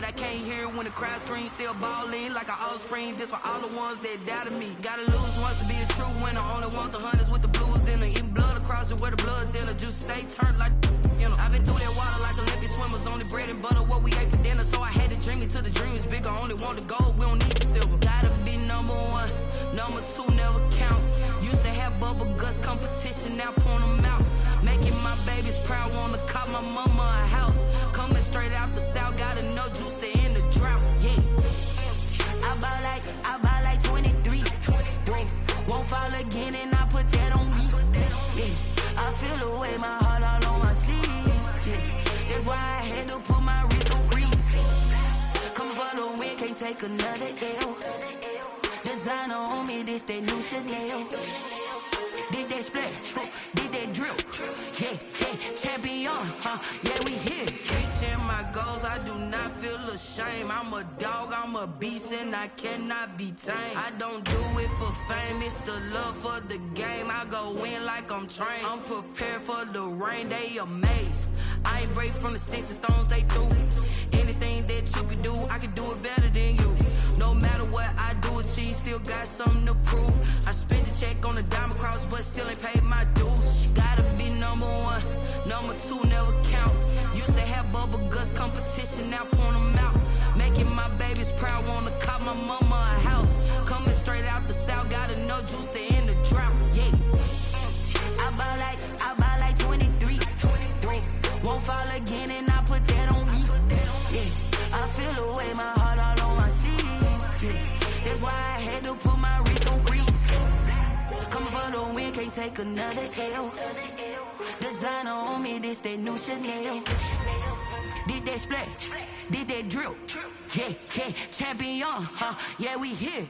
but I can't hear when the crowd screams. Still balling like an offspring. This for all the ones that doubted me. Gotta lose once to be a true winner. Only want the hunters with the blues in it. Eating blood across it where the blood thinner. Just stay turned like, you know. I've been through that water like Olympic swimmers. Only bread and butter what we ate for dinner. So I had to dream it till the dream is bigger. Only want the gold, we don't need the silver. Gotta be number one, number two never count. Used to have bubble guts competition, now point them out. Making my babies proud, wanna cop my mama a house. Coming straight out the south, got enough juice to end the drought. Yeah, I buy like 23. Whoa, won't fall again, and I put that on me. Yeah, I feel the way, my heart all on my sleeve. Yeah, that's why I had to put my wrist on freeze. Coming for the win, can't take another L. Designer on me, this that new Chanel. Did that splash, did that drill. Yeah, champion, yeah, we here. Reaching my goals, I do not feel ashamed. I'm a dog, I'm a beast, and I cannot be tamed. I don't do it for fame, it's the love for the game. I go in like I'm trained. I'm prepared for the rain, they amazed. I ain't break from the sticks and stones they threw. Anything that you can do, I can do it better than you. No matter what I do, achieve, still got something to prove. I spent the check on the diamond cross, but still ain't paid my dues. Gotta be number one, number two never count. Used to have bubble guts competition, now point them out. Making my babies proud, wanna cop my mama a house. Coming straight out the south, got enough juice to end the drought. Yeah, I buy like 23. Whoa, won't fall again, and I put that on me. Yeah, I feel the way, my heart all on my sleeve. Yeah, that's why I had to put my wrist on freeze. Coming for the win, can't take another L. Designer on me, this that new Chanel. Did that splash, did that drill. Yeah, champion, yeah, we here.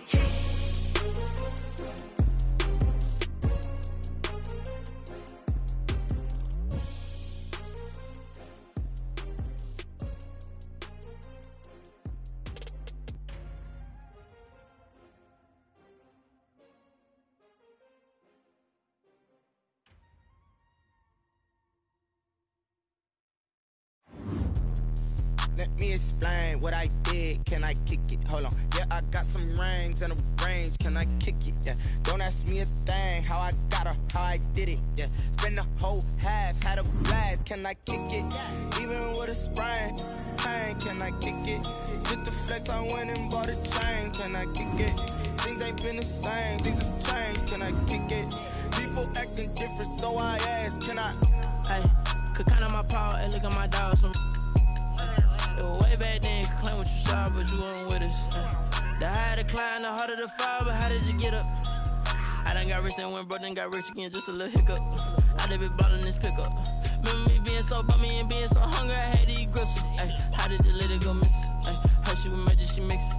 Let me explain what I did. Can I kick it? Hold on. Yeah, I got some rings and a range. Can I kick it? Yeah. Don't ask me a thing. How I got her, how I did it. Yeah. Spend the whole half, had a blast. Can I kick it? Even with a sprain, pain. Can I kick it? Just to flex, I went and bought a chain. Can I kick it? Things ain't been the same. Things have changed. Can I kick it? People acting different, so I asked. Can I? Hey, could count on my power and look at my dogs from. It was way back then, could claim what you saw, but you weren't with us. The higher the climb, the harder the fall, but how did you get up? I done got rich and went broke, then got rich again, just a little hiccup. I done been ballin' this pickup. Remember me being so bummy and being so hungry, I had to eat gristle. How did you let it go miss? How she was magic, she mixed.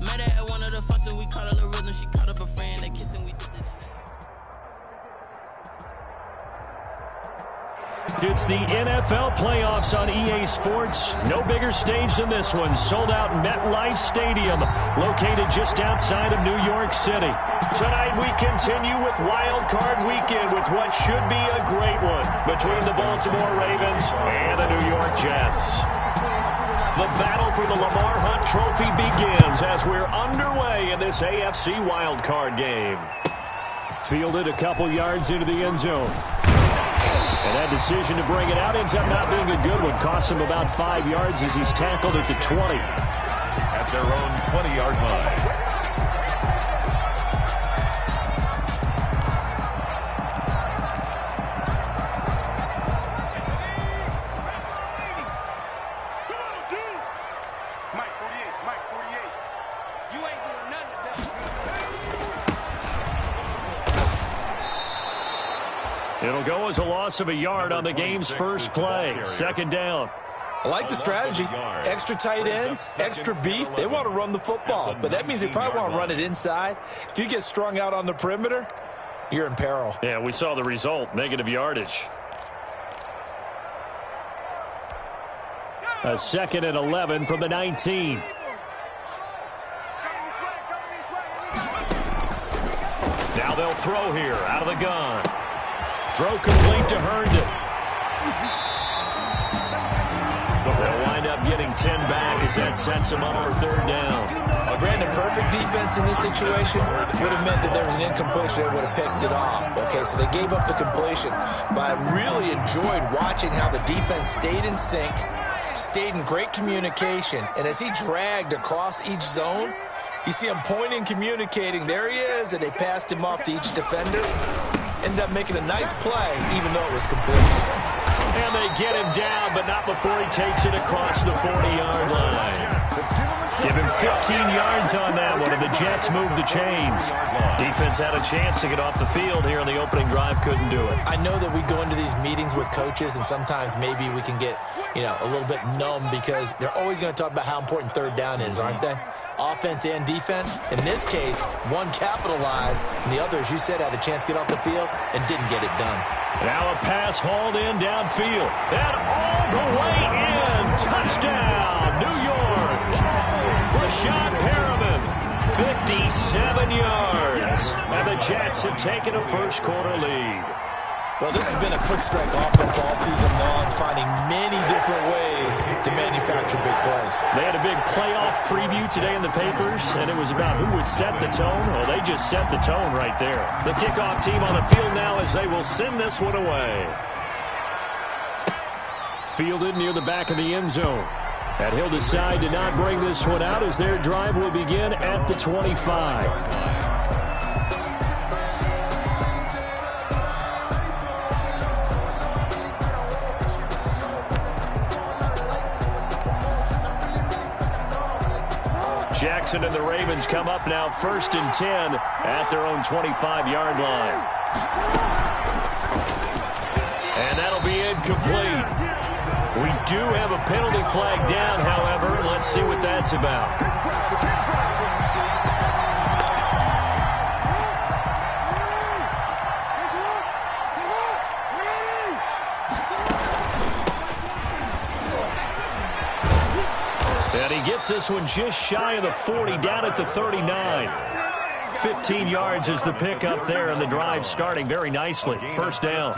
Met her at one of the functions, we caught her the rhythm, she caught up a friend, they kissed and we did it. It's the NFL playoffs on EA Sports. No bigger stage than this one. Sold out MetLife Stadium, located just outside of New York City. Tonight we continue with Wild Card Weekend with what should be a great one between the Baltimore Ravens and the New York Jets. The battle for the Lamar Hunt Trophy begins as we're underway in this AFC Wild Card game. Fielded a couple yards into the end zone. And that decision to bring it out ends up not being a good one. Costs him about 5 yards as he's tackled at the 20. At their own 20-yard line. It'll go as a loss of a yard on the game's first play. Second down. I like the strategy. Extra tight ends, extra beef. They want to run the football, but that means they probably want to run it inside. If you get strung out on the perimeter, you're in peril. Yeah, we saw the result, negative yardage. A 2nd and 11 from the 19. Now they'll throw here out of the gun. Throw complete to Herndon. They'll wind up getting 10 back as that sets them up for third down. Brandon, perfect defense in this situation would have meant that there was an incompletion that would have picked it off. Okay, so they gave up the completion. But I really enjoyed watching how the defense stayed in sync, stayed in great communication, and as he dragged across each zone, you see him pointing, communicating. There he is, and they passed him off to each defender. Ended up making a nice play, even though it was complete. And they get him down, but not before he takes it across the 40-yard line. Give him 15 yards on that one, and the Jets move the chains. Defense had a chance to get off the field here on the opening drive, couldn't do it. I know that we go into these meetings with coaches, and sometimes maybe we can get, a little bit numb because they're always going to talk about how important third down is, aren't they? Offense and defense. In this case, one capitalized, and the other, as you said, had a chance to get off the field and didn't get it done. Now a pass hauled in downfield. And all the way in. Touchdown, New York. Rashad Perriman, 57 yards. And the Jets have taken a first-quarter lead. Well, this has been a quick strike offense all season long, finding many different ways to manufacture big plays. They had a big playoff preview today in the papers, and it was about who would set the tone. Well, they just set the tone right there. The kickoff team on the field now as they will send this one away. Fielded near the back of the end zone. And he'll decide to not bring this one out as their drive will begin at the 25. Jackson and the Ravens come up now 1st and 10 at their own 25-yard line. And that'll be incomplete. We do have a penalty flag down, however. Let's see what that's about. And he gets this one just shy of the 40, down at the 39. 15 yards is the pickup there, and the drive starting very nicely. First down.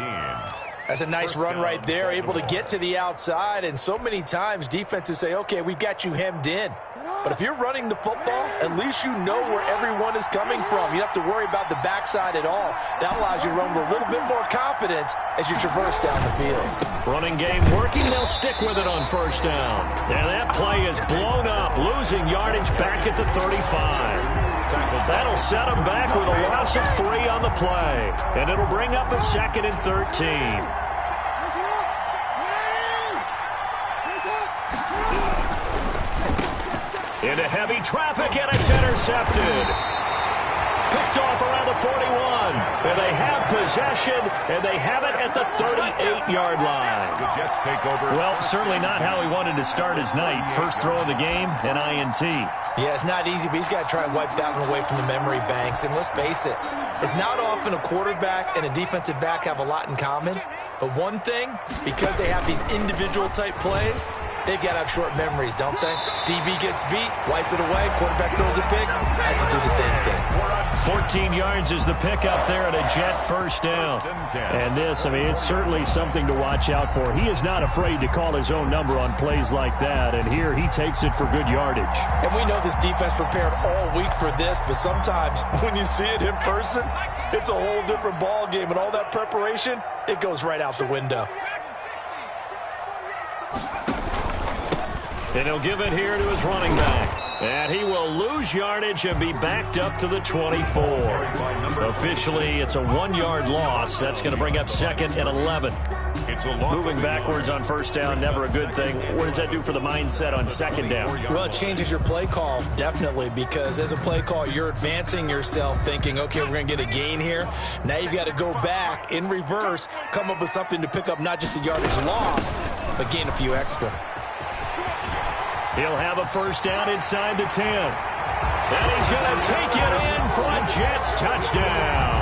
That's a nice run right there, able to get to the outside, and so many times defenses say, okay, we've got you hemmed in. But if you're running the football, at least you know where everyone is coming from. You don't have to worry about the backside at all. That allows you to run with a little bit more confidence as you traverse down the field. Running game working. They'll stick with it on first down. And that play is blown up, losing yardage back at the 35. That'll set them back with a loss of 3 on the play. And it'll bring up a 2nd and 13. Into heavy traffic, and it's intercepted. Picked off around the 41. And they have possession, and they have it at the 38-yard line. The Jets take over. Well, certainly not how he wanted to start his night. First throw of the game, an INT. Yeah, it's not easy, but he's got to try and wipe that one away from the memory banks. And let's face it, it's not often a quarterback and a defensive back have a lot in common. But one thing, because they have these individual type plays, they've got to have short memories, don't they? DB gets beat, wipe it away, quarterback throws a pick, has to do the same thing. 14 yards is the pickup there at a Jet first down. And this, it's certainly something to watch out for. He is not afraid to call his own number on plays like that, and here he takes it for good yardage. And we know this defense prepared all week for this, but sometimes when you see it in person, it's a whole different ball game, and all that preparation, it goes right out the window. And he'll give it here to his running back. And he will lose yardage and be backed up to the 24. Officially, it's a 1-yard loss. That's going to bring up 2nd and 11. Moving backwards on first down, never a good thing. What does that do for the mindset on second down? Well, it changes your play call, definitely, because as a play call, you're advancing yourself thinking, okay, we're going to get a gain here. Now you've got to go back in reverse, come up with something to pick up not just the yardage lost, but gain a few extra. He'll have a first down inside the 10. And he's going to take it in for a Jets touchdown.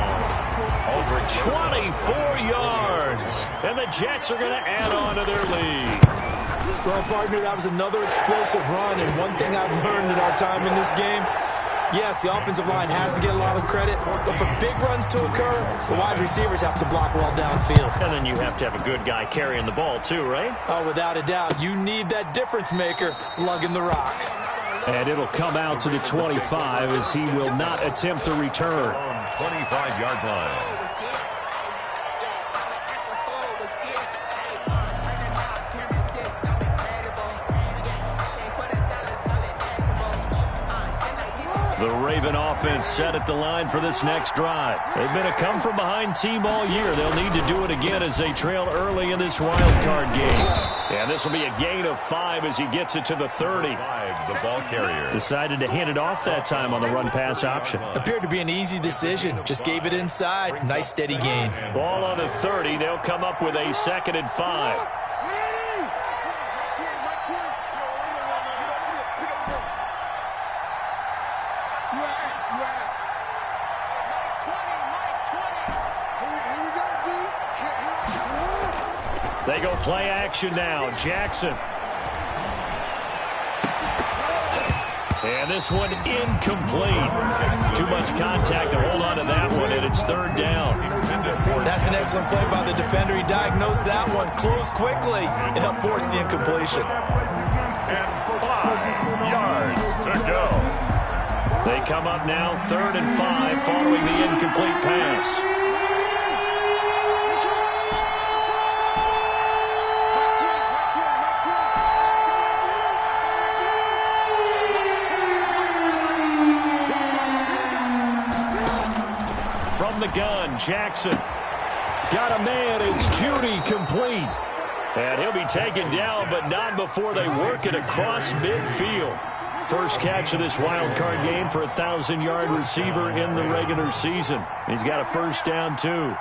Over 24 yards. And the Jets are going to add on to their lead. Well, partner, that was another explosive run. And one thing I've learned in our time in this game, Yes, the offensive line has to get a lot of credit, but for big runs to occur, the wide receivers have to block well downfield. And then you have to have a good guy carrying the ball too, right? Oh, without a doubt. You need that difference maker lugging the rock. And it'll come out to the 25 as he will not attempt to return. 25-yard line. The Raven offense set at the line for this next drive. They've been a come-from-behind team all year. They'll need to do it again as they trail early in this wild card game. And this will be a gain of 5 as he gets it to the 30. The ball carrier Decided to hand it off that time on the run-pass option. Appeared to be an easy decision. Just gave it inside. Nice, steady gain. Ball on the 30. They'll come up with a 2nd and 5. They go play action now. Jackson. And this one incomplete. Too much contact to hold on to that one, and it's 3rd down. That's an excellent play by the defender. He diagnosed that one, closed quickly, and helped force the incompletion. and 5 yards to go. They come up now 3rd and 5 following the incomplete pass. From the gun, Jackson. Got a man, it's Judy complete. And he'll be taken down, but not before they work it across midfield. First catch of this wild card game for a 1,000-yard receiver in the regular season. He's got a first down, too.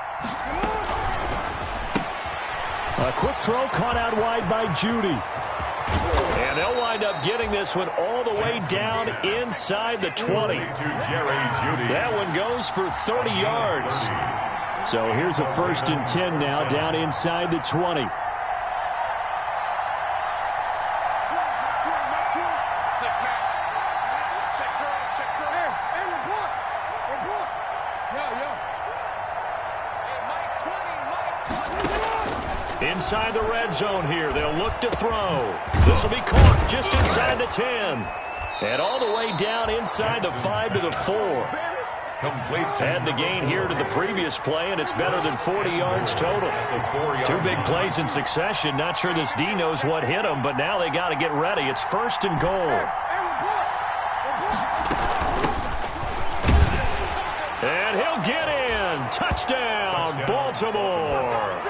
A quick throw caught out wide by Judy. And they'll wind up getting this one all the way down inside the 20. That one goes for 30 yards. So here's a 1st and 10 now down inside the 20. Inside the red zone here. They'll look to throw. This will be caught just inside the 10. And all the way down inside the 5 to the 4. Add the gain here to the previous play, and it's better than 40 yards total. 2 big plays in succession. Not sure this D knows what hit him, but now they got to get ready. It's 1st and goal. And he'll get in. Touchdown, Baltimore.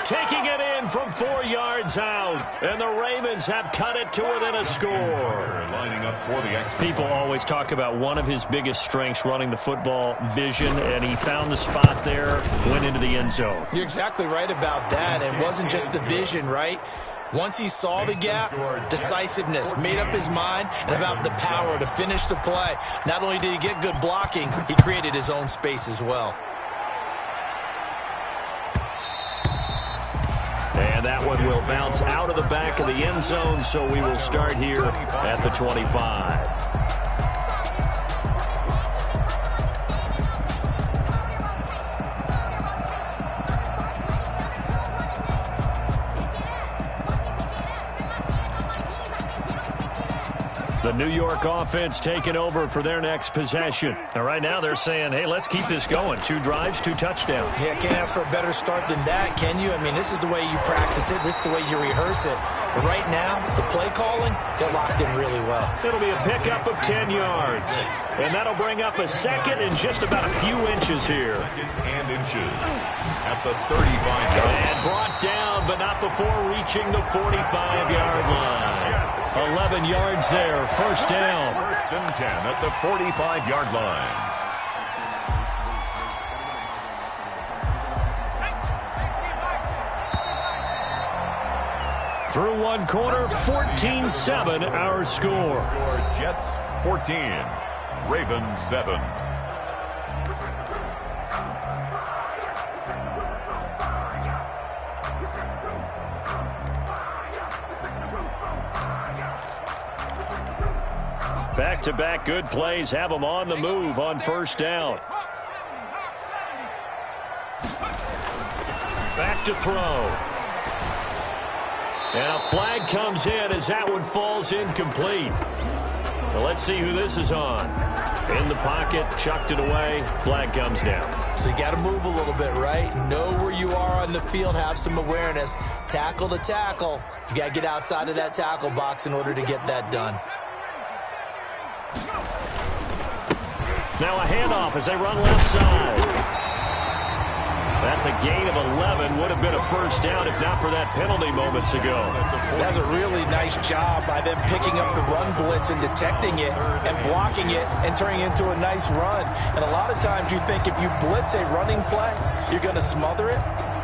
Taking it in from 4 yards out. And the Ravens have cut it to within a score. Lining up for the People always talk about one of his biggest strengths, running the football, vision, and he found the spot there, went into the end zone. You're exactly right about that. It wasn't just the vision, right? Once he saw the gap, decisiveness, made up his mind, and about the power to finish the play. Not only did he get good blocking, he created his own space as well. And that one will bounce out of the back of the end zone, so we will start here at the 25. The New York offense taking over for their next possession. And right now they're saying, hey, let's keep this going. 2 drives, 2 touchdowns. Yeah, can't ask for a better start than that, can you? I mean, this is the way you practice it. This is the way you rehearse it. But right now, the play calling, they're locked in really well. It'll be a pickup of 10 yards. And that'll bring up a 2nd and just about a few inches here. 2nd and inches at the 35-yard line. And brought down, but not before reaching the 45-yard line. 11 yards there, 1st down. 1st and 10 at the 45-yard line. Through one quarter, 14-7 our score. Jets 14, Ravens 7. Back-to-back good plays have them on the move on first down. Back to throw. And a flag comes in as that one falls incomplete. Well, let's see who this is on. In the pocket, chucked it away, flag comes down. So you got to move a little bit, right? Know where you are on the field, have some awareness. Tackle to tackle. You got to get outside of that tackle box in order to get that done. Now a handoff as they run left side. That's a gain of 11. Would have been a first down if not for that penalty moments ago. That's a really nice job by them picking up the run blitz and detecting it and blocking it and turning it into a nice run. And a lot of times you think if you blitz a running play, you're going to smother it.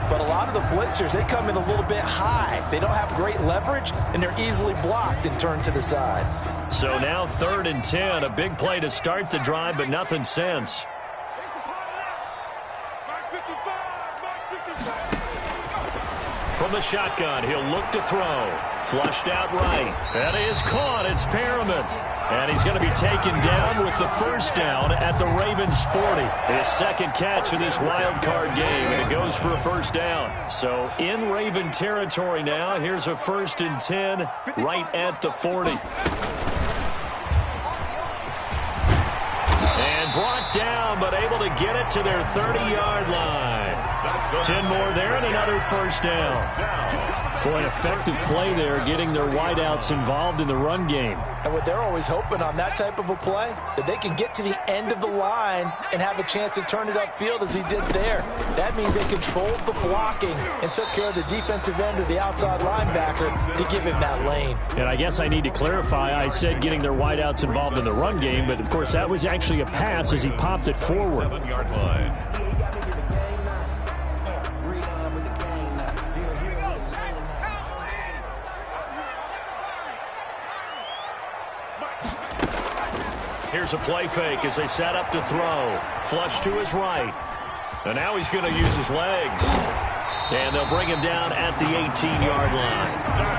But a lot of the blitzers, they come in a little bit high. They don't have great leverage, and they're easily blocked and turned to the side. So now 3rd and 10. A big play to start the drive, but nothing since. From the shotgun, he'll look to throw. Flushed out right. That is caught. It's Perriman. And he's going to be taken down with the first down at the Ravens 40. His second catch of this wild card game, and it goes for a first down. So in Raven territory now, here's a 1st and 10 right at the 40. And brought down, but able to get it to their 30-yard line. 10 more there and another first down. Boy, an effective play there, getting their wideouts involved in the run game. And what they're always hoping on that type of a play, that they can get to the end of the line and have a chance to turn it upfield as he did there. That means they controlled the blocking and took care of the defensive end or the outside linebacker to give him that lane. And I guess I need to clarify, I said getting their wideouts involved in the run game, but of course that was actually a pass as he popped it forward. 7-yard line. Here's a play fake as they set up to throw. Flush to his right. And now he's going to use his legs. And they'll bring him down at the 18-yard line.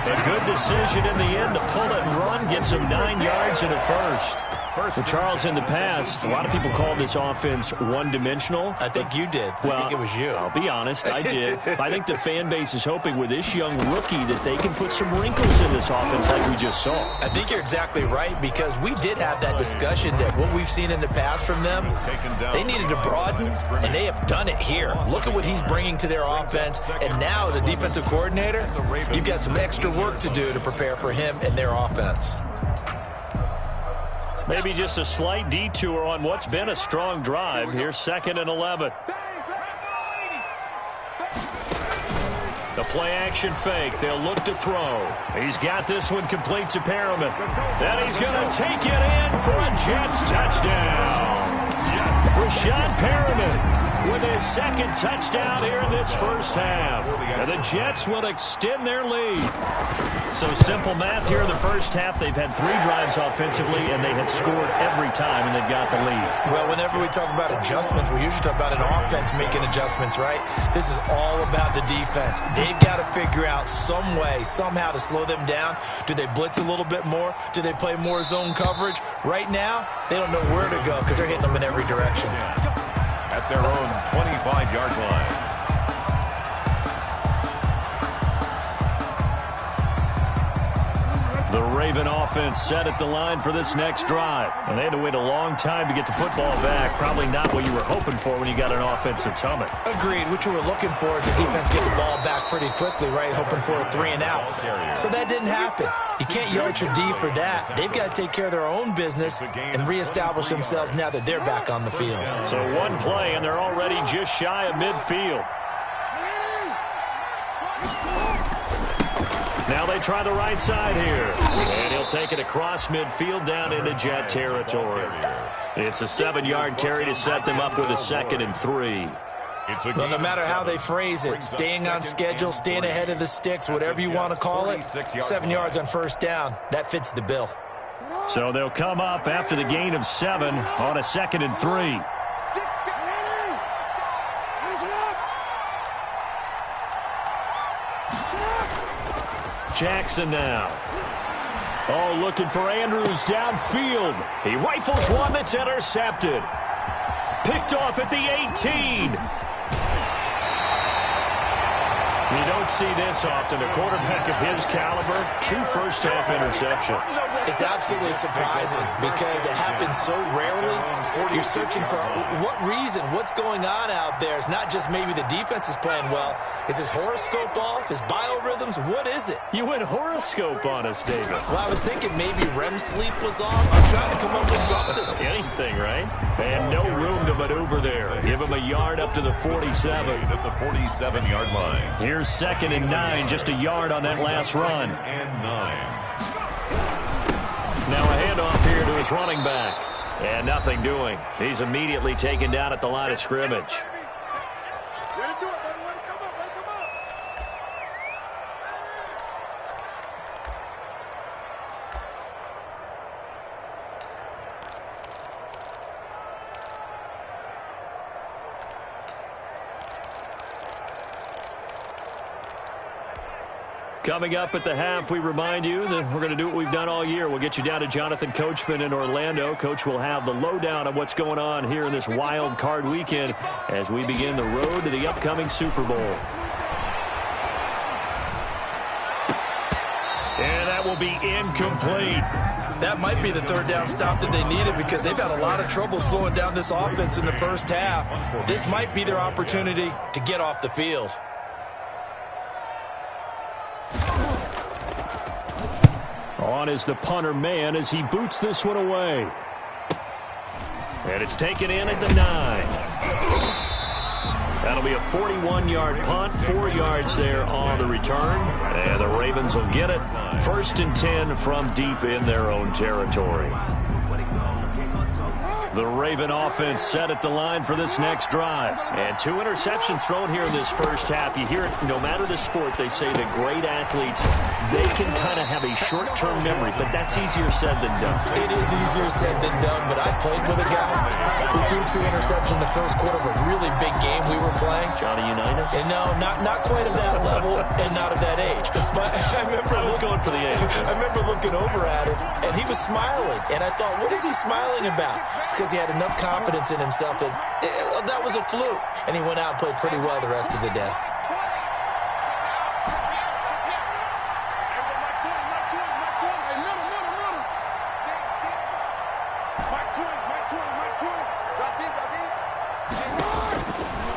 A good decision in the end to pull it and run. Gets him 9 yards and a first. Well, Charles, in the past, a lot of people call this offense one-dimensional. I think you did. Well, I think it was you. I'll be honest, I did. I think the fan base is hoping with this young rookie that they can put some wrinkles in this offense like we just saw. I think you're exactly right, because we did have that discussion that what we've seen in the past from them, they needed to broaden, and they have done it here. Look at what he's bringing to their offense, and now as a defensive coordinator, you've got some extra work to do to prepare for him and their offense. Maybe just a slight detour on what's been a strong drive. Here's 2nd and 11. The play-action fake. They'll look to throw. He's got this one complete to Perriman. Then he's going to take it in for a Jets touchdown. Rashad Perriman with his 2nd touchdown here in this first half. And the Jets will extend their lead. So simple math here in the first half. They've had 3 drives offensively, and they had scored every time, and they've got the lead. Well, whenever we talk about adjustments, we usually talk about an offense making adjustments, right? This is all about the defense. They've got to figure out some way, somehow to slow them down. Do they blitz a little bit more? Do they play more zone coverage? Right now, they don't know where to go because they're hitting them in every direction. At their own 25-yard line. The Raven offense set at the line for this next drive. And they had to wait a long time to get the football back. Probably not what you were hoping for when you got an offense that's humming. Agreed. What you were looking for is the defense get the ball back pretty quickly, right? Hoping for a 3 and out. So that didn't happen. You can't yell at your D for that. They've got to take care of their own business and reestablish themselves now that they're back on the field. So one play, and they're already just shy of midfield. Now they try the right side here. And he'll take it across midfield down into Jet territory. It's a 7-yard carry to set them up with a 2nd and 3. Well, no matter how they phrase it, staying on schedule, staying ahead of the sticks, whatever you want to call it, 7 yards on first down, that fits the bill. So they'll come up after the gain of 7 on a 2nd and 3. Jackson now. Oh, looking for Andrews downfield. He rifles one that's intercepted. Picked off at the 18. You don't see this often. A quarterback of his caliber, 2 first-half interceptions. It's absolutely surprising because it happens so rarely. You're searching for what reason, what's going on out there. It's not just maybe the defense is playing well. Is his horoscope off? His biorhythms? What is it? You went horoscope on us, David. Well, I was thinking maybe REM sleep was off. I'm trying to come up with something. Anything, right? And no room to maneuver there. Give him a yard up to the 47. At the 47-yard line. Here's 2nd and 9, just a yard on that last run. And 9. Now a handoff here to his running back. And nothing doing. He's immediately taken down at the line of scrimmage. Coming up at the half, we remind you that we're going to do what we've done all year. We'll get you down to Jonathan Coachman in Orlando. Coach will have the lowdown of what's going on here in this wild card weekend as we begin the road to the upcoming Super Bowl. And that will be incomplete. That might be the 3rd down stop that they needed because they've had a lot of trouble slowing down this offense in the first half. This might be their opportunity to get off the field. On is the punter man as he boots this one away. And it's taken in at the 9. That'll be a 41-yard punt, 4 yards there on the return. And the Ravens will get it. 1st and 10 from deep in their own territory. The Raven offense set at the line for this next drive. And 2 interceptions thrown here in this first half. You hear it, no matter the sport, they say that great athletes, they can kind of have a short-term memory, but that's easier said than done. It is easier said than done, but I played with a guy who threw 2 interceptions in the first quarter of a really big game we were playing. Johnny Unitas? And no, not quite of that level and not of that age. But I remember I was going for the age. I remember looking over at him, and he was smiling. And I thought, what is he smiling about? It's because he had enough confidence in himself that that was a fluke. And he went out and played pretty well the rest of the day.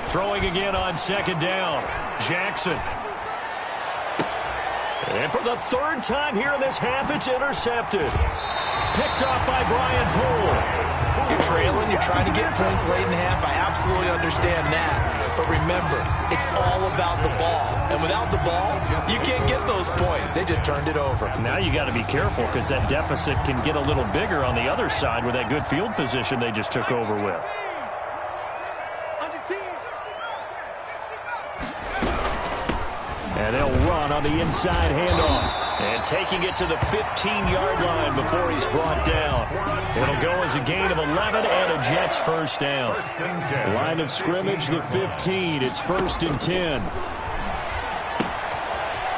Throwing again on 2nd down. Jackson. And for the 3rd time here in this half, it's intercepted. Picked off by Brian Poole. You're trailing, you're trying to get points late in half. I absolutely understand that. But remember, it's all about the ball. And without the ball, you can't get those points. They just turned it over. Now you got to be careful because that deficit can get a little bigger on the other side with that good field position they just took over with. And they'll run on the inside handoff. And taking it to the 15-yard line before he's brought down. It'll go as a gain of 11 and a Jets first down. Line of scrimmage, the 15. It's 1st and 10.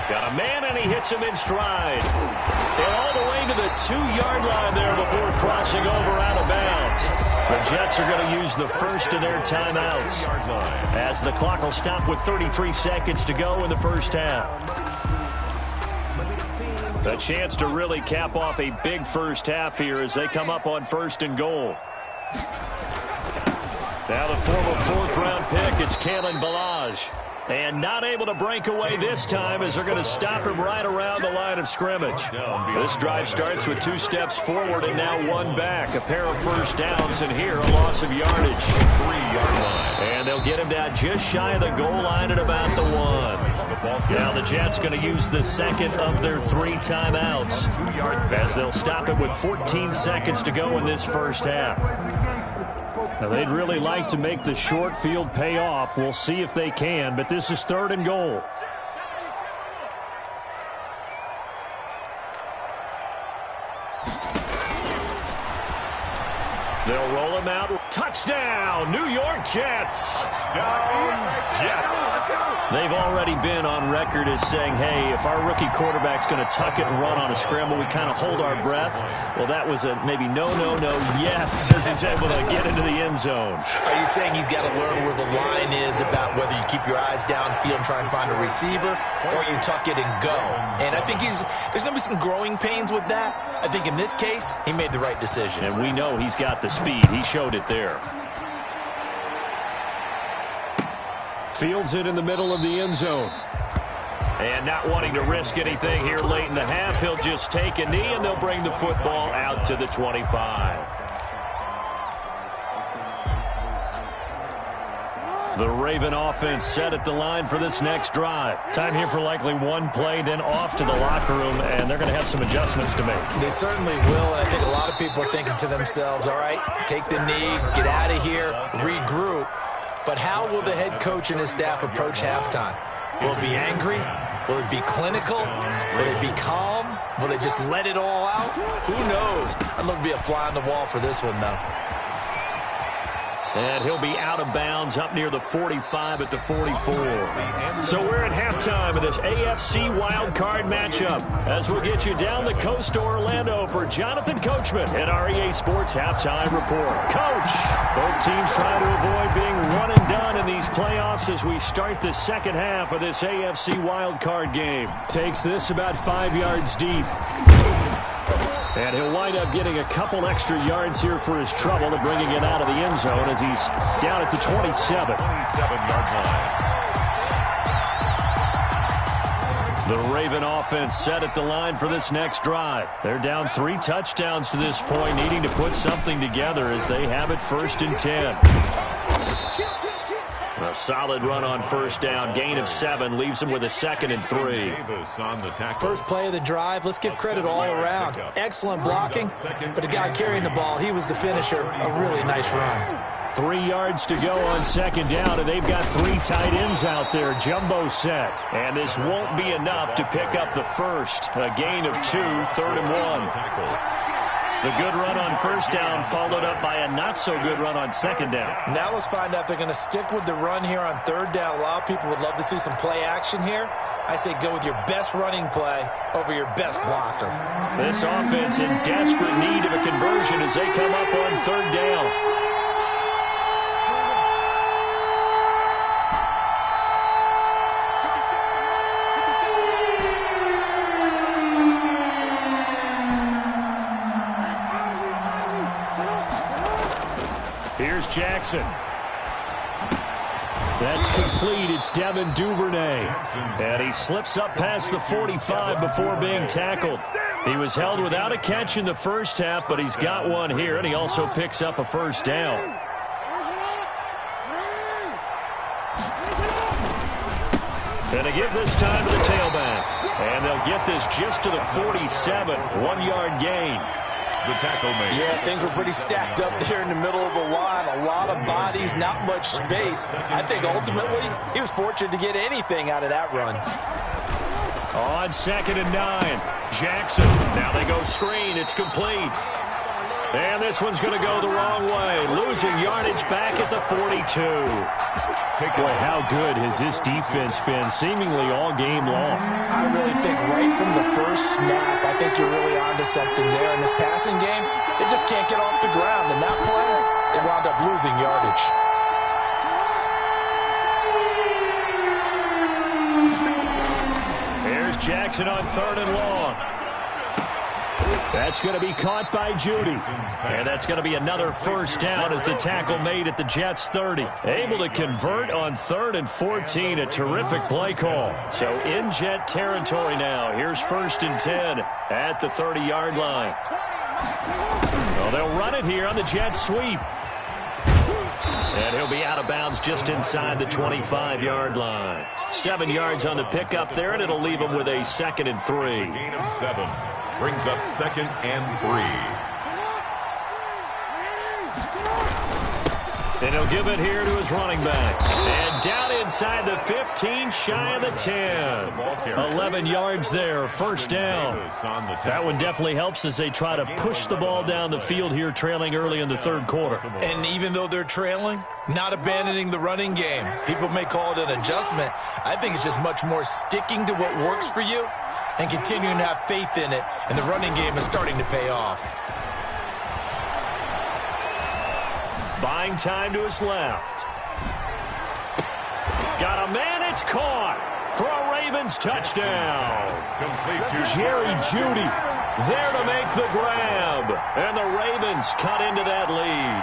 Got a man, and he hits him in stride. And all the way to the 2-yard line there before crossing over out of bounds. The Jets are going to use the first of their timeouts as the clock will stop with 33 seconds to go in the first half. A chance to really cap off a big first half here as they come up on 1st and goal. Now the former 4th-round pick, it's Kalen Ballage. And not able to break away this time as they're going to stop him right around the line of scrimmage. This drive starts with 2 steps forward and now 1 back. A pair of first downs, and here a loss of yardage. 3-yard line. And they'll get him down just shy of the goal line at about the 1. Now the Jets going to use the 2nd of their 3 timeouts as they'll stop it with 14 seconds to go in this first half. Now, they'd really like to make the short field pay off. We'll see if they can, but this is 3rd and goal. They'll roll him out. Touchdown. Touchdown, New York Jets. Touchdown, Jets. They've already been on record as saying, hey, if our rookie quarterback's going to tuck it and run on a scramble, we kind of hold our breath. Well, that was a maybe no, yes, as he's able to get into the end zone. Are you saying he's got to learn where the line is about whether you keep your eyes downfield and try and find a receiver, or you tuck it and go? And I think there's going to be some growing pains with that. I think in this case, he made the right decision. And we know he's got the speed. He showed it there. Fields it in the middle of the end zone. And not wanting to risk anything here late in the half, he'll just take a knee, and they'll bring the football out to the 25. The Raven offense set at the line for this next drive. Time here for likely one play, then off to the locker room, and they're going to have some adjustments to make. They certainly will, and I think a lot of people are thinking to themselves, all right, take the knee, get out of here, regroup. But how will the head coach and his staff approach halftime? Will it be angry? Will it be clinical? Will it be calm? Will they just let it all out? Who knows? I'd love to be a fly on the wall for this one, though. And he'll be out of bounds up near the 45 at the 44. So we're at halftime of this AFC wildcard matchup as we'll get you down the coast to Orlando for Jonathan Coachman at our EA Sports Halftime Report. Coach, both teams trying to avoid being one and done in these playoffs as we start the second half of this AFC wildcard game. Takes this about 5 yards deep. And he'll wind up getting a couple extra yards here for his trouble to bringing it out of the end zone as he's down at the 27. 27-yard line. The Raven offense set at the line for this next drive. They're down 3 touchdowns to this point, needing to put something together as they have it 1st and 10. A solid run on first down. Gain of 7 leaves him with a 2nd and 3. First play of the drive, let's give credit all around. Excellent blocking, but the guy carrying the ball, he was the finisher. A really nice run. 3 yards to go on 2nd down, and they've got 3 tight ends out there. Jumbo set. And this won't be enough to pick up the first. A gain of 2, 3rd and 1. The good run on first down followed up by a not-so-good run on 2nd down. Now let's find out if they're going to stick with the run here on 3rd down. A lot of people would love to see some play action here. I say go with your best running play over your best blocker. This offense in desperate need of a conversion as they come up on 3rd down. Here's Jackson. That's complete. It's Devin Duvernay. And he slips up past the 45 before being tackled. He was held without a catch in the first half, but he's got one here, and he also picks up a first down. And a give this time to the tailback. And they'll get this just to the 47. 1-yard gain. The tackle made. Yeah, things were pretty stacked up there in the middle of the line. A lot of bodies, not much space. I think ultimately he was fortunate to get anything out of that run. On 2nd and 9, Jackson. Now they go screen. It's complete. And this one's going to go the wrong way. Losing yardage back at the 42. Boy, how good has this defense been seemingly all game long? I really think right from the first snap, I think you're really onto something there. In this passing game, they just can't get off the ground. And that play, they wound up losing yardage. Here's Jackson on 3rd and long. That's going to be caught by Judy. And that's going to be another first down as the tackle made at the Jets' 30. Able to convert on 3rd and 14. A terrific play call. So in Jet territory now. Here's 1st and 10 at the 30-yard line. Well, they'll run it here on the Jet sweep. And he'll be out of bounds just inside the 25-yard line. 7 yards on the pickup there, and it'll leave him with a 2nd and 3. Gain of 7. Brings up 2nd and 3. And he'll give it here to his running back. And down inside the 15, shy of the 10. 11 yards there, first down. That one definitely helps as they try to push the ball down the field here, trailing early in the third quarter. And even though they're trailing, not abandoning the running game. People may call it an adjustment. I think it's just much more sticking to what works for you and continuing to have faith in it. And the running game is starting to pay off. Buying time to his left. Got a man, it's caught for a Ravens touchdown. Jerry Jeudy there to make the grab. And the Ravens cut into that lead.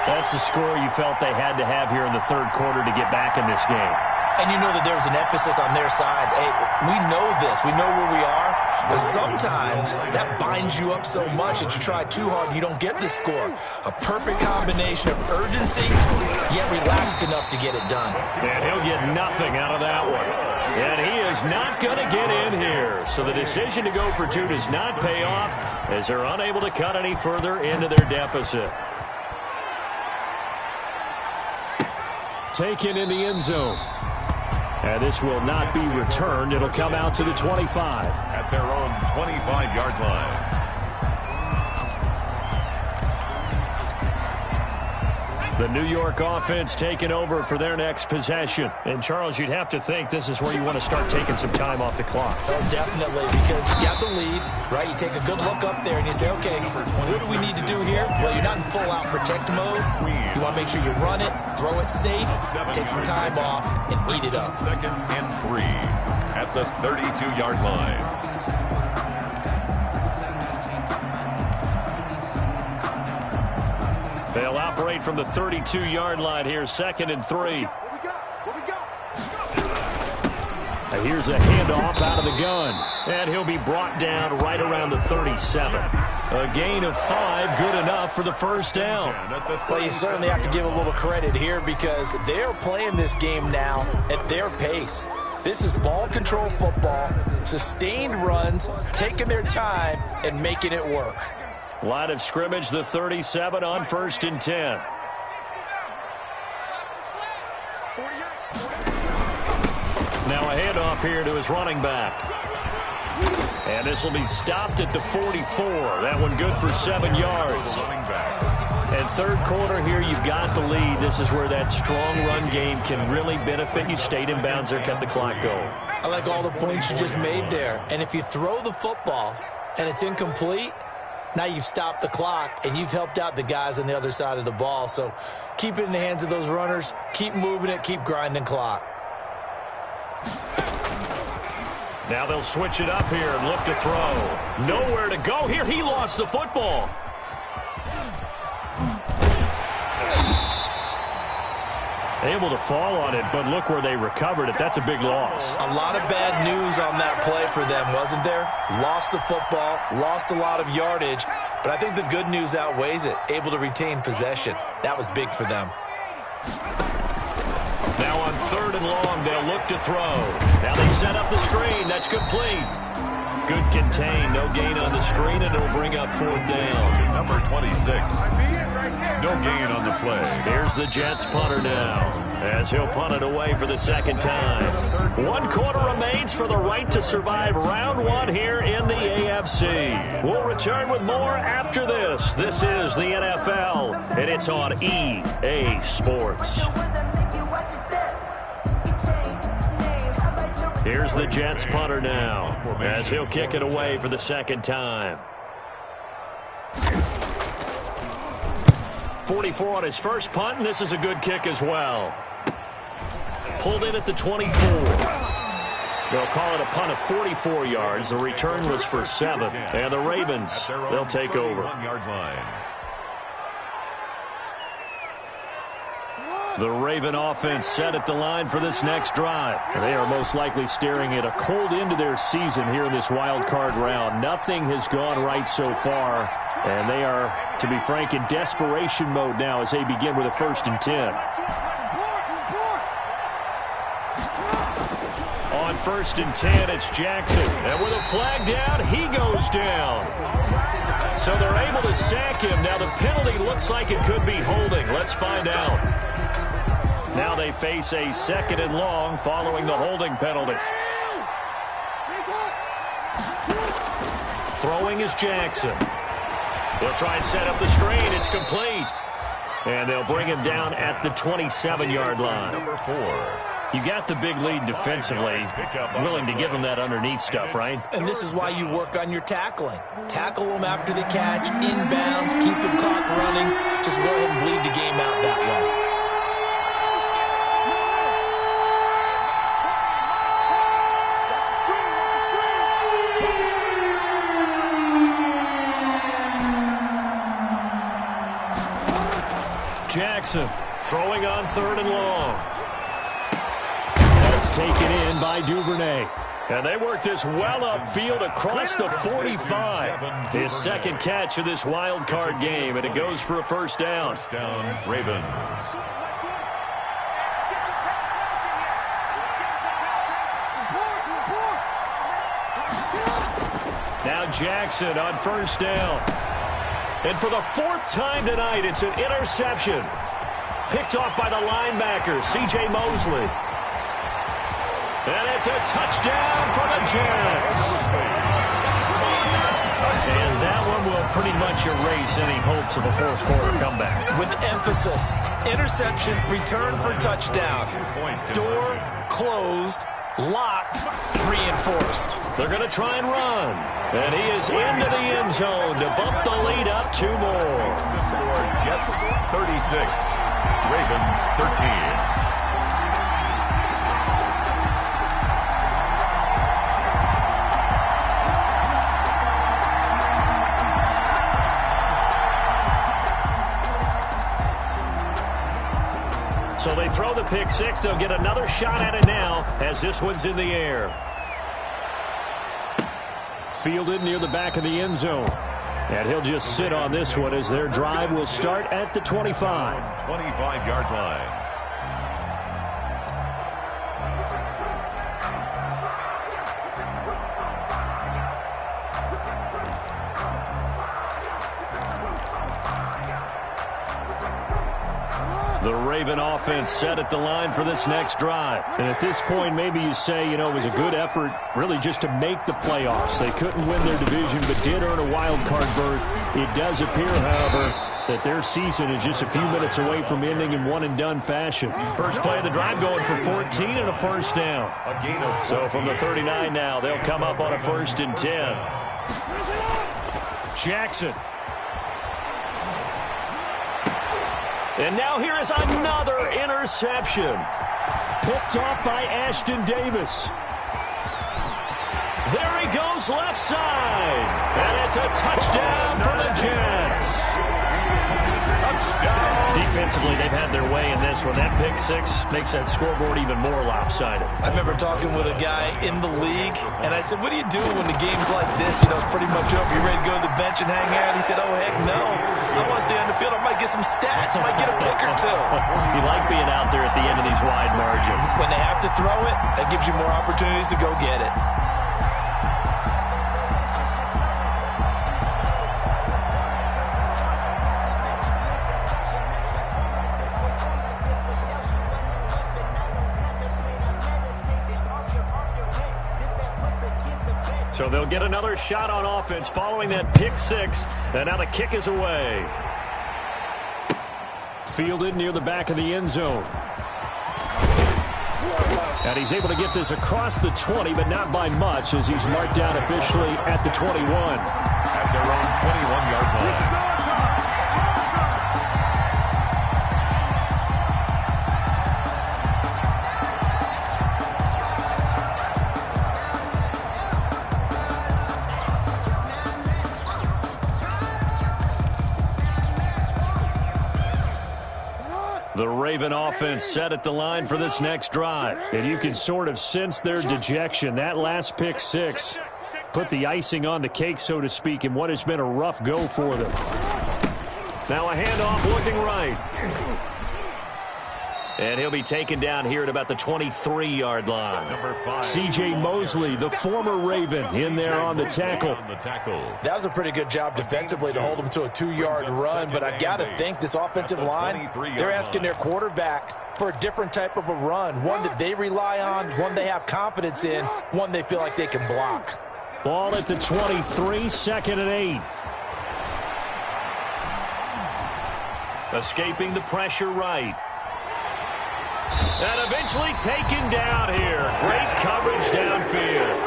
That's the score you felt they had to have here in the third quarter to get back in this game. And you know that there's an emphasis on their side. Hey, we know this. We know where we are. But sometimes that binds you up so much that you try too hard and you don't get the score. A perfect combination of urgency, yet relaxed enough to get it done. And he'll get nothing out of that one. And he is not going to get in here. So the decision to go for two does not pay off as they're unable to cut any further into their deficit. Taken in the end zone. And this will not be returned. It'll come out to the 25. At their own 25-yard line. The New York offense taking over for their next possession. And, Charles, you'd have to think this is where you want to start taking some time off the clock. Oh, definitely, because you got the lead, right? You take a good look up there and you say, okay, what do we need to do here? Well, you're not in full-out protect mode. You want to make sure you run it, throw it safe, take some time off, and eat it up. 2nd and 3 at the 32-yard line. They'll operate from the 32-yard line here, 2nd and 3. Here's a handoff out of the gun. And he'll be brought down right around the 37. A gain of 5, good enough for the first down. Well, you certainly have to give a little credit here because they're playing this game now at their pace. This is ball control football, sustained runs, taking their time, and making it work. Line of scrimmage, the 37 on 1st and 10. Now a handoff here to his running back. And this will be stopped at the 44. That one good for 7 yards. And third quarter here, you've got the lead. This is where that strong run game can really benefit you. Stayed in bounds there, kept the clock going. I like all the points you just made there. And if you throw the football and it's incomplete, now you've stopped the clock, and you've helped out the guys on the other side of the ball. So keep it in the hands of those runners. Keep moving it. Keep grinding clock. Now they'll switch it up here and look to throw. Nowhere to go here. He lost the football. Able to fall on it, but look where they recovered it. That's a big loss. A lot of bad news on that play for them, wasn't there? Lost the football, lost a lot of yardage, but I think the good news outweighs it. Able to retain possession. That was big for them. Now on 3rd and long, they'll look to throw. Now they set up the screen. That's complete. Good contain. No gain on the screen, and it'll bring up 4th down. Number 26. No gain on the play. Here's the Jets punter now, as he'll punt it away for the 2nd time. 1 quarter remains for the right to survive round 1 here in the AFC. We'll return with more after this. This is the NFL, and it's on EA Sports. Here's the Jets punter now, as he'll kick it away for the 2nd time. 44 on his first punt, and this is a good kick as well. Pulled in at the 24. They'll call it a punt of 44 yards. The return was for 7. And the Ravens, they'll take over. The Raven offense set at the line for this next drive. They are most likely staring at a cold end to their season here in this wild card round. Nothing has gone right so far, and they are, to be frank, in desperation mode now as they begin with a 1st and 10. On 1st and 10, it's Jackson. And with a flag down, he goes down. So they're able to sack him. Now the penalty looks like it could be holding. Let's find out. Now they face a 2nd and long following the holding penalty. Throwing is Jackson. They'll try and set up the screen. It's complete. And they'll bring him down at the 27-yard line. Number 4. You got the big lead defensively. Willing to give him that underneath stuff, right? And this is why you work on your tackling. Tackle them after the catch, inbounds, keep the clock running. Just go ahead and bleed the game out that way. Jackson throwing on 3rd and long. That's taken in by Duvernay. And they work this well upfield across the 45. His 2nd catch of this wild card game, and it goes for a 1st down. First down, Ravens. Now Jackson on 1st down. And for the 4th time tonight, it's an interception. Picked off by the linebacker, C.J. Mosley. And it's a touchdown for the Jets. And that one will pretty much erase any hopes of a 4th quarter comeback. With emphasis, interception, return for touchdown. Door closed, locked, reinforced. They're going to try and run. And he is into the end zone to bump the lead up 2 more. The score, Jets 36, Ravens 13. So they throw the pick 6. They'll get another shot at it now as this one's in the air. Fielded near the back of the end zone. And he'll just sit on this one as their drive will start at the 25. 25-yard line. The Raven offense set at the line for this next drive. And at this point, maybe you say, you know, it was a good effort really just to make the playoffs. They couldn't win their division, but did earn a wild card berth. It does appear, however, that their season is just a few minutes away from ending in one-and-done fashion. First play of the drive going for 14 and a 1st down. So from the 39 now, they'll come up on a 1st and 10. Jackson. And now here is another interception. Picked off by Ashton Davis. There he goes left side. And it's a touchdown for the Jets. Touchdown. Defensively, they've had their way in this one. That pick 6 makes that scoreboard even more lopsided. I remember talking with a guy in the league, and I said, what do you do when the game's like this? You know, it's pretty much over. You ready to go to the bench and hang out? He said, oh, heck no. I want to stay on the field. I might get some stats. I might get a pick or 2. You like being out there at the end of these wide margins. When they have to throw it, that gives you more opportunities to go get it. So they'll get another shot on offense following that pick 6. And now the kick is away. Fielded near the back of the end zone. And he's able to get this across the 20, but not by much as he's marked down officially at the 21. At their own 21-yard line. The Raven offense set at the line for this next drive. And you can sort of sense their dejection. That last pick 6 put the icing on the cake, so to speak, in what has been a rough go for them. Now a handoff looking right. And he'll be taken down here at about the 23-yard line. Number 5. C.J. Mosley, the former Raven, in there on the tackle. That was a pretty good job defensively to hold him to a 2-yard run, but I've got to think this offensive line, they're asking their quarterback for a different type of a run, one that they rely on, one they have confidence in, one they feel like they can block. Ball at the 23, 2nd and 8. Escaping the pressure right. And eventually taken down here. Great coverage downfield.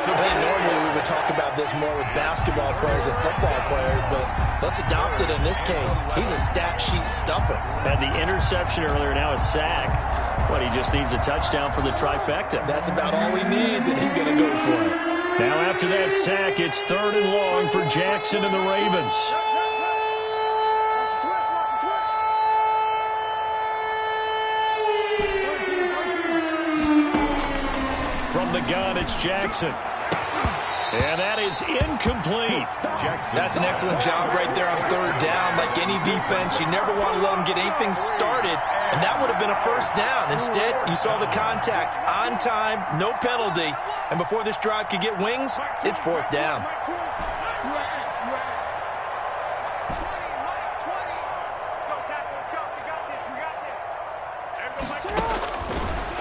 I think normally we would talk about this more with basketball players and football players, but let's adopt it in this case. He's a stat sheet stuffer. Had the interception earlier, now a sack. What, he just needs a touchdown for the trifecta. That's about all he needs, and he's going to go for it. Now after that sack, it's 3rd and long for Jackson and the Ravens. From the gun, it's Jackson. And that is incomplete. That's an excellent job right there on 3rd down. Like any defense, you never want to let them get anything started, and that would have been a 1st down. Instead, you saw the contact on time, no penalty, and before this drive could get wings, it's 4th down.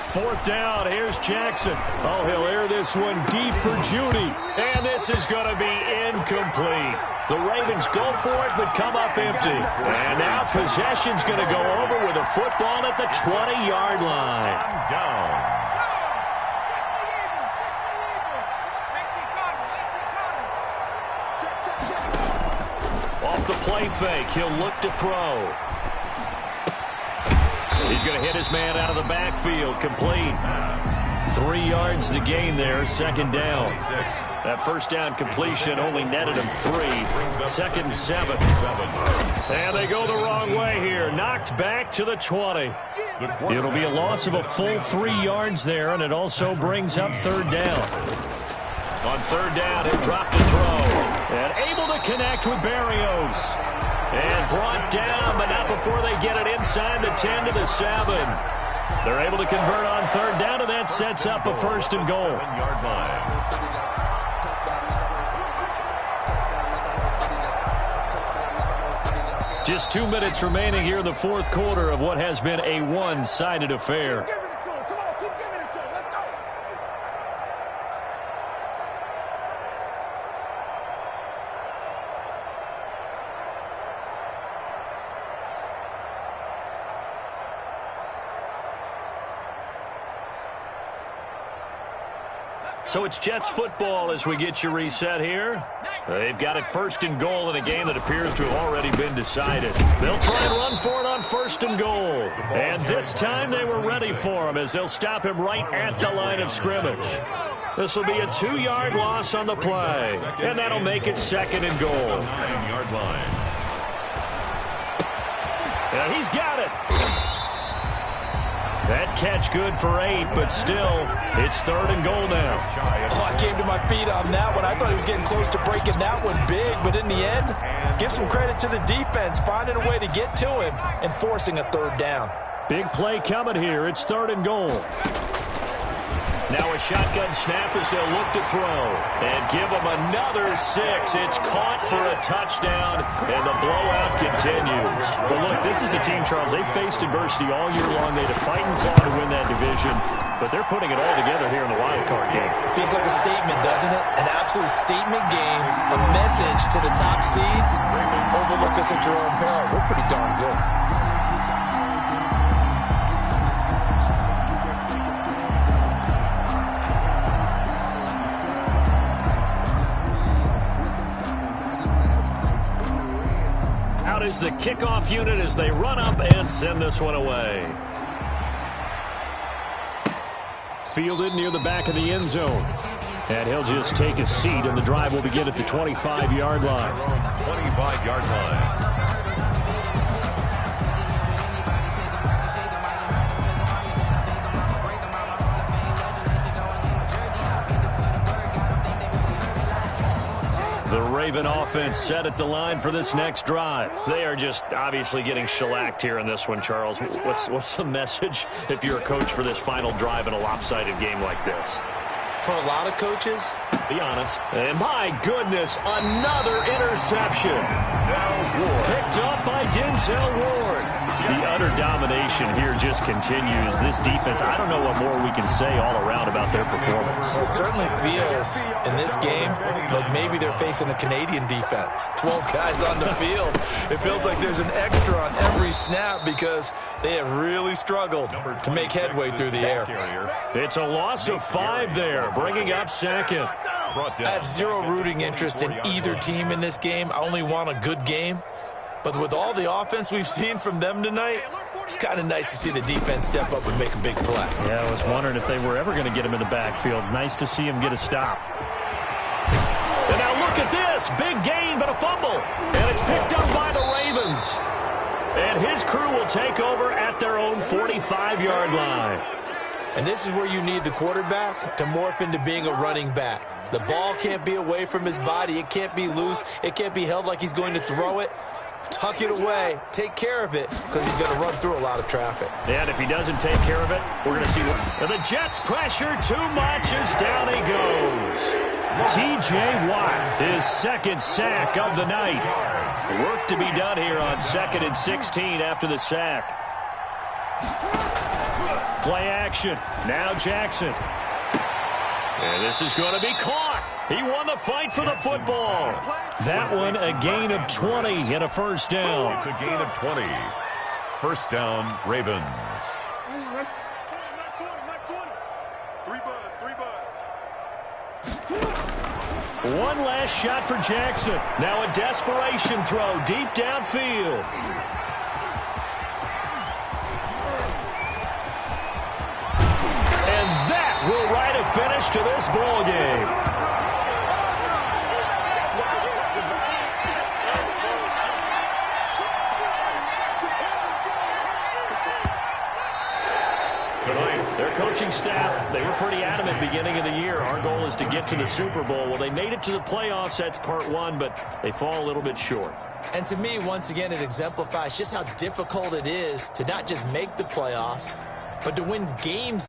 4th down, here's Jackson. Oh, he'll air this one deep for Judy. And this is going to be incomplete. The Ravens go for it, but come up empty. And now possession's going to go over with a football at the 20-yard line. Down. Off the play fake, he'll look to throw. He's going to hit his man out of the backfield. Complete. 3 yards to gain there. 2nd down. That 1st down completion only netted him 3. 2nd and 7. And they go the wrong way here. Knocked back to the 20. It'll be a loss of a full 3 yards there, and it also brings up 3rd down. On 3rd down, he'll drop to throw. And able to connect with Barrios. And brought down, but not before they get it inside the 10 to the 7. They're able to convert on 3rd down, and that sets up a 1st and goal. 7-yard line. Just 2 minutes remaining here in the 4th quarter of what has been a one-sided affair. So it's Jets football as we get you reset here. They've got it 1st and goal in a game that appears to have already been decided. They'll try and run for it on 1st and goal. And this time they were ready for him as they'll stop him right at the line of scrimmage. This will be a 2-yard loss on the play. And that'll make it 2nd and goal. 9-yard line. And he's got it. That catch good for 8, but still, it's 3rd and goal now. Oh, I came to my feet on that one. I thought he was getting close to breaking that one big, but in the end, give some credit to the defense, finding a way to get to him and forcing a 3rd down. Big play coming here. It's 3rd and goal. Now a shotgun snap as they'll look to throw. And give them another 6. It's caught for a touchdown, and the blowout continues. But look, this is a team, Charles, they faced adversity all year long. They had to fight and claw to win that division, but they're putting it all together here in the wild card game. Feels like a statement, doesn't it? An absolute statement game, a message to the top seeds. Overlook us at your own peril. We're pretty darn good. Is the kickoff unit as they run up and send this one away. Fielded near the back of the end zone. And he'll just take a seat, and the drive will begin at the 25-yard line. 25-yard line. The Raven offense set at the line for this next drive. They are just obviously getting shellacked here in this one, Charles. What's the message if you're a coach for this final drive in a lopsided game like this? For a lot of coaches, be honest. And my goodness, another interception. Picked up by Denzel Ward. The utter domination here just continues. This defense, I don't know what more we can say all around about their performance. It certainly feels in this game like maybe they're facing a Canadian defense. 12 guys on the field. It feels like there's an extra on every snap because they have really struggled to make headway through the air. It's a loss of 5 there, bringing up second. I have zero rooting interest in either team in this game. I only want a good game. But with all the offense we've seen from them tonight, it's kind of nice to see the defense step up and make a big play. Yeah, I was wondering if they were ever going to get him in the backfield. Nice to see him get a stop. And now look at this. Big gain, but a fumble. And it's picked up by the Ravens. And his crew will take over at their own 45-yard line. And this is where you need the quarterback to morph into being a running back. The ball can't be away from his body. It can't be loose. It can't be held like he's going to throw it. Tuck it away. Take care of it because he's going to run through a lot of traffic. And if he doesn't take care of it, we're going to see what... The Jets pressure too much as down he goes. T.J. Watt, his second sack of the night. Work to be done here on 2nd and 16 after the sack. Play action. Now Jackson. And this is going to be caught. He won the fight for the football. That one a gain of 20 and a first down. It's a gain of 20. First down, Ravens. One last shot for Jackson. Now a desperation throw deep downfield. And that will write a finish to this ball game. Their coaching staff, they were pretty adamant beginning of the year. Our goal is to get to the Super Bowl. Well, they made it to the playoffs. That's part one, but they fall a little bit short. And to me, once again, it exemplifies just how difficult it is to not just make the playoffs, but to win games